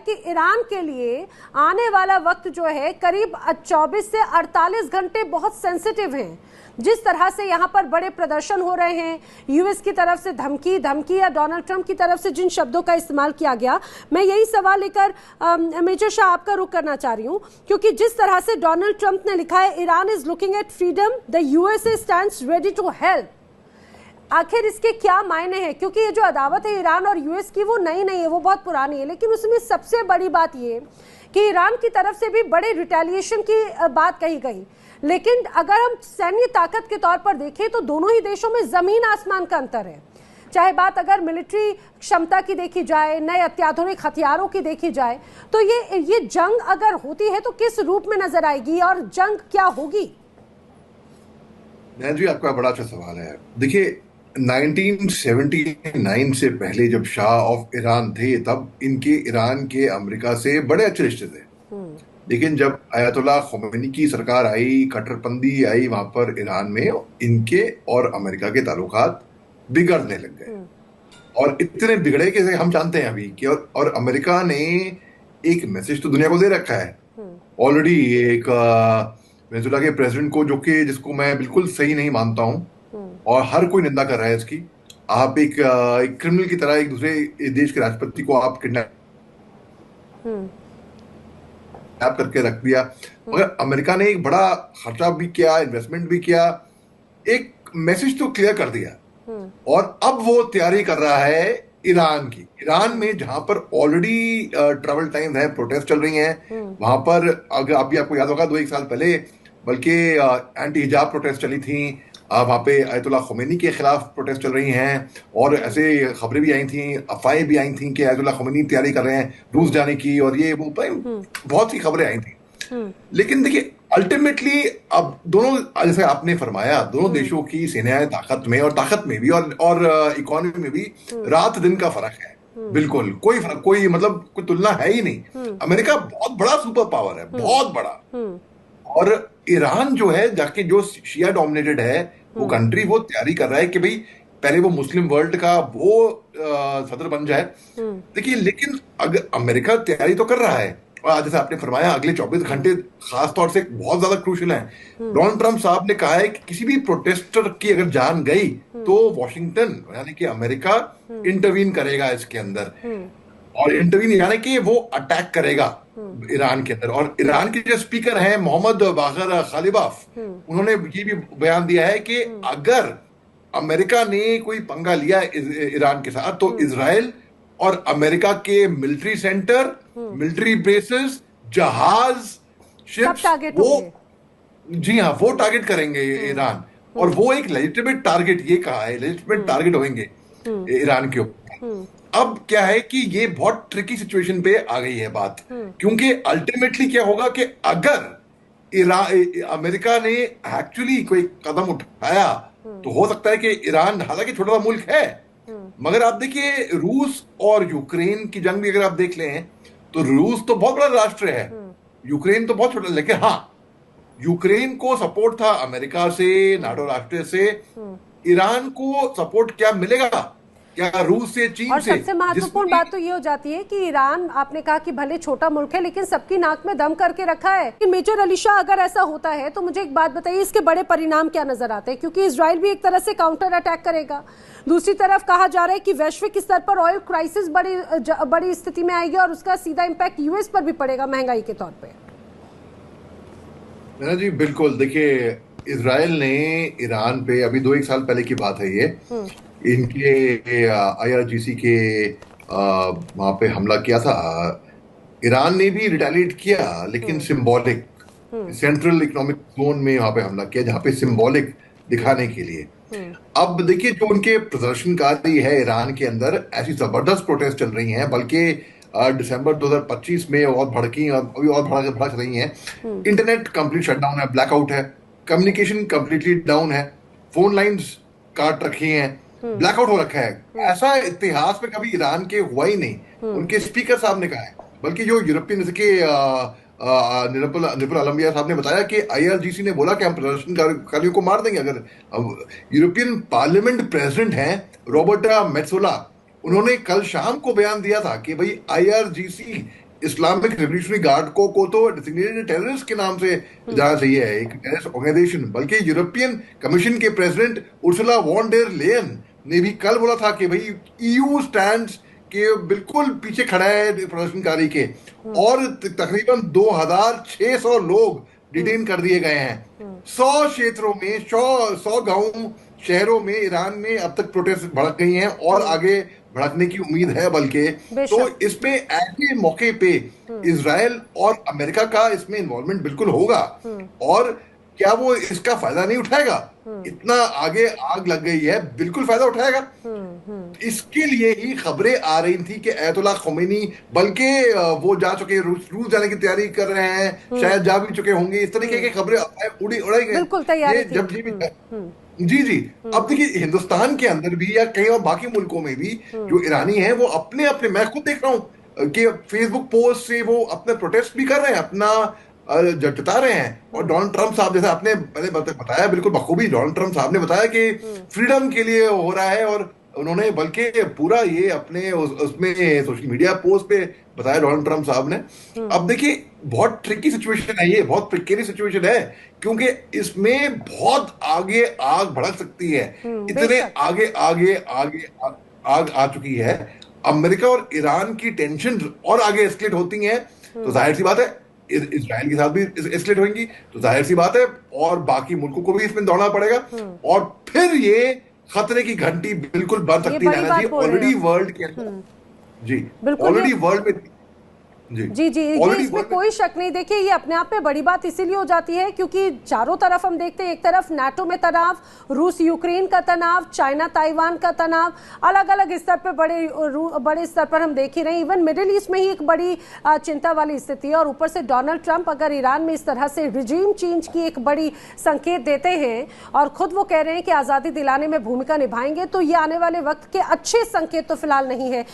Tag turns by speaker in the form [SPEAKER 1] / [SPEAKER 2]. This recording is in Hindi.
[SPEAKER 1] कि ईरान के लिए आने वाला वक्त जो है करीब 24 से 48 घंटे बहुत सेंसिटिव हैं। जिस तरह से यहाँ पर बड़े प्रदर्शन हो रहे हैं, यूएस की तरफ से धमकी या डोनाल्ड ट्रंप की तरफ से जिन शब्दों का इस्तेमाल किया गया, मैं यही सवाल लेकर मेजर शाह आपका रुख करना चाह रही हूँ, क्योंकि जिस तरह से डोनाल्ड ट्रंप ने लिखा है Iran is looking at freedom, the USA stands ready to help. आखिर इसके क्या मायने हैं? क्योंकि ये जो अदावत है ईरान और यूएस की वो नई नहीं है, वो बहुत पुरानी है, लेकिन उसमें सबसे बड़ी बात ये कि ईरान की तरफ से भी बड़े रिटेलिएशन की बात कही गई। लेकिन अगर हम सैन्य ताकत के तौर पर देखें तो दोनों ही देशों में जमीन आसमान का अंतर है। चाहे बात अगर मिलिट्री क्षमता की देखी जाए, नए अत्याधुनिक हथियारों की देखी जाए, तो ये जंग अगर होती है तो किस रूप में नजर आएगी और जंग क्या होगी?
[SPEAKER 2] जी, आपका बड़ा अच्छा सवाल है। देखिए, 1979 से पहले जब शाह ऑफ ईरान थे तब इनके ईरान के अमेरिका से बड़े अच्छे रिश्ते थे। लेकिन जब अयतुल्लाह खुमैनी की सरकार आई, कट्टरपंथी आई वहां पर ईरान में, इनके और अमेरिका के ताल्लुकात बिगड़ने लग गए। और इतने बिगड़े कि हम जानते हैं अभी कि और अमेरिका ने एक मैसेज तो दुनिया को दे रखा है ऑलरेडी। एक वेनेजुएला के प्रेसिडेंट को, जो कि जिसको मैं बिल्कुल सही नहीं मानता हूं और हर कोई निंदा कर रहा है इसकी, आप एक क्रिमिनल की तरह एक दूसरे देश के राष्ट्रपति को आप किडनैप करके रख दिया। मगर अमेरिका ने एक बड़ा खर्चा भी किया, इन्वेस्टमेंट भी किया, एक मैसेज तो क्लियर कर दिया। और अब वो तैयारी कर रहा है ईरान की। ईरान में जहां पर ऑलरेडी ट्रैवल टाइम है, प्रोटेस्ट चल रही हैं वहां पर। अगर अभी आपको याद होगा 2-1 साल पहले बल्कि एंटी हिजाब प्रोटेस्ट चली थी, वहां पे अयतुल्लाह खुमैनी के खिलाफ प्रोटेस्ट चल रही हैं। और ऐसे खबरें भी आई थी, अफवाहें भी आई थी कि अयतुल्लाह खुमैनी तैयारी कर रहे हैं रूस जाने की, और ये वो बहुत सी खबरें आई थी। लेकिन देखिए, अल्टीमेटली अब दोनों, जैसे आपने फरमाया, दोनों देशों की सेनाएं ताकत में भी और इकोनॉमी में भी रात दिन का फर्क है। बिल्कुल कोई फर्क, कोई मतलब कोई तुलना है ही नहीं। अमेरिका बहुत बड़ा सुपर पावर है, बहुत बड़ा। और ईरान जो है, जाके जो शिया डोमिनेटेड है वो कंट्री, वो तैयारी कर रहा है कि भाई पहले वो मुस्लिम वर्ल्ड का वो सदर बन जाए। देखिए, लेकिन अगर अमेरिका तैयारी तो कर रहा है, और जैसे आपने फरमाया अगले 24 घंटे खास तौर से बहुत ज्यादा क्रूशियल है। डोनाल्ड ट्रंप साहब ने कहा है कि किसी भी प्रोटेस्टर की अगर जान गई तो वॉशिंगटन यानी कि अमेरिका इंटरवीन करेगा इसके अंदर। और इंटरवीन यानी कि वो अटैक करेगा ईरान के अंदर। और ईरान के जो स्पीकर हैं मोहम्मद बागर खालिबाफ, उन्होंने ये भी बयान दिया है कि अगर अमेरिका ने कोई पंगा लिया ईरान के साथ तो इजराइल और अमेरिका के मिलिट्री सेंटर, मिलिट्री बेसेस, जहाज, शिप्स, वो, जी हाँ, वो टारगेट करेंगे ईरान। और वो एक लेजिटिमेट टारगेट, ये कहा है लेजिटिमेट टारगेट होंगे ईरान के ऊपर। अब क्या है कि ये बहुत ट्रिकी सिचुएशन पे आ गई है बात, क्योंकि अल्टीमेटली क्या होगा कि अगर अमेरिका ने एक्चुअली कोई कदम उठाया तो हो सकता है कि ईरान, हालांकि छोटा सा मुल्क है, मगर आप देखिए रूस और यूक्रेन की जंग भी अगर आप देख लें तो रूस तो बहुत बड़ा राष्ट्र है, यूक्रेन तो बहुत छोटा। लेकिन हाँ, यूक्रेन को सपोर्ट था अमेरिका से, नाटो राष्ट्र से। ईरान को सपोर्ट क्या मिलेगा, क्या रूस से, चीन
[SPEAKER 1] और
[SPEAKER 2] से?
[SPEAKER 1] सबसे महत्वपूर्ण बात तो ये हो जाती है कि ईरान, आपने कहा कि भले छोटा मुल्क है लेकिन सबकी नाक में दम करके रखा है। मेजर अली शाह, अगर ऐसा होता है तो मुझे एक बात बताइए, इसके बड़े परिणाम क्या नजर आते हैं? क्योंकि इजराइल भी एक तरह से काउंटर अटैक करेगा, दूसरी तरफ कहा जा रहा है कि वैश्विक स्तर पर ऑयल क्राइसिस बड़ी स्थिति में आएगी और उसका सीधा इम्पैक्ट यूएस पर भी पड़ेगा महंगाई के तौर पर।
[SPEAKER 2] जी बिल्कुल। देखिए, इजराइल ने ईरान पे, अभी 2-1 साल पहले की बात है ये, इनके आईआरजीसी के वहां पे हमला किया था। ईरान ने भी रिटेलिएट किया, लेकिन सिंबॉलिक, सेंट्रल इकोनॉमिक जोन में वहां पे हमला किया, जहां पे सिंबॉलिक दिखाने के लिए। अब देखिए, जो उनके प्रदर्शनकारी है ईरान के अंदर, ऐसी जबरदस्त प्रोटेस्ट चल रही हैं, बल्कि दिसंबर 2025 में और भड़की, अभी और भड़क रही हैं। इंटरनेट कंप्लीट शटडाउन है, ब्लैकआउट है, कम्युनिकेशन कंप्लीटली डाउन है, फोन लाइंस काट रखी हैं, ब्लैकआउट हो रखा है। ऐसा इतिहास में कभी ईरान के हुआ ही नहीं, उनके स्पीकर साहब ने कहा है। बल्कि जो यूरोपियन के निरुपल आलम्बिया साहब ने बताया कि आईआरजीसी ने बोला कि हम प्रदर्शनकारियों को मार देंगे। अगर यूरोपियन पार्लियामेंट प्रेसिडेंट हैं रॉबर्टा मेट्सोला, उन्होंने कल शाम को बयान दिया था कि भाई आईआरजीसी इस्लामिक रेवोल्यूशनरी गार्ड को तो डेसिग्नेटेड टेररिस्ट के नाम से जाना चाहिए, एक टेररिस्ट ऑर्गेनाइजेशन। बल्कि यूरोपियन कमीशन के president Ursula von der Leyen ने भी कल बोला था कि भाई ईयू स्टैंड्स के बिल्कुल पीछे खड़ा है प्रदर्शनकारी के, और तकरीबन 2600 लोग डिटेन कर दिए गए हैं। 100 क्षेत्रों में 100 गांव शहरों में ईरान में अब तक प्रोटेस्ट भड़क गई हैं और आगे भड़कने की उम्मीद है। बल्कि तो इसमें ऐसे मौके पे इजराइल और अमेरिका का इसमें इन्वॉल्वमेंट बिल्कुल होगा। और क्या वो इसका फायदा नहीं उठाएगा? इतना आगे आग लग गई है, बिल्कुल फायदा उठाएगा। इसके लिए ही खबरें आ रही थी कि अयतुल्लाह खोमेनी, बल्कि वो जा चुके, रूस जाने की तैयारी कर रहे हैं, शायद जा भी चुके होंगे, इस तरीके की खबरें उड़ाई गई।
[SPEAKER 1] बिल्कुल तैयारी थी।
[SPEAKER 2] जी। अब देखिए, हिंदुस्तान के अंदर भी या कहीं और बाकी मुल्कों में भी जो ईरानी हैं वो अपने अपने, मैं खुद देख रहा हूँ कि फेसबुक पोस्ट से वो अपने प्रोटेस्ट भी कर रहे हैं, अपना जता रहे हैं। और डोनाल्ड ट्रंप साहब जैसा आपने पहले बताया, बिल्कुल बखूबी डोनाल्ड ट्रंप साहब ने बताया कि फ्रीडम के लिए हो रहा है, और उन्होंने बल्कि पूरा ये अपने उसमें सोशल मीडिया पोस्ट पे बताया डोनाल्ड ट्रंप साहब ने। अब देखिए, बहुत ट्रिकी सिचुएशन है ये, बहुत प्रिकेरी सिचुएशन है, क्योंकि इसमें बहुत आगे आग भड़क सकती है। इतने आगे आगे आगे आग आ चुकी है। अमेरिका और ईरान की टेंशन और आगे एस्केलेट होती है, तो जाहिर सी बात है इजराइल के साथ भी एस्केलेट होंगी, तो जाहिर सी बात है और बाकी मुल्कों को भी इसमें दौड़ना पड़ेगा। और फिर ये खतरे की घंटी बिल्कुल बन सकती है। ऑलरेडी वर्ल्ड के अंदर, जी ऑलरेडी वर्ल्ड में,
[SPEAKER 1] जी इसमें कोई शक नहीं। देखिए, ये अपने आप में बड़ी बात इसीलिए हो जाती है क्योंकि चारों तरफ हम देखते हैं, एक तरफ नाटो में तनाव, रूस यूक्रेन का तनाव, चाइना ताइवान का तनाव, अलग अलग स्तर पर बड़े स्तर पर हम देख ही रहे हैं। इवन मिडिल ईस्ट में ही एक बड़ी चिंता वाली स्थिति है, और ऊपर से डोनाल्ड ट्रंप अगर ईरान में इस तरह से रिजीम चेंज की एक बड़ी संकेत देते हैं और खुद वो कह रहे हैं कि आज़ादी दिलाने में भूमिका निभाएंगे, तो ये आने वाले वक्त के अच्छे संकेत तो फिलहाल नहीं है।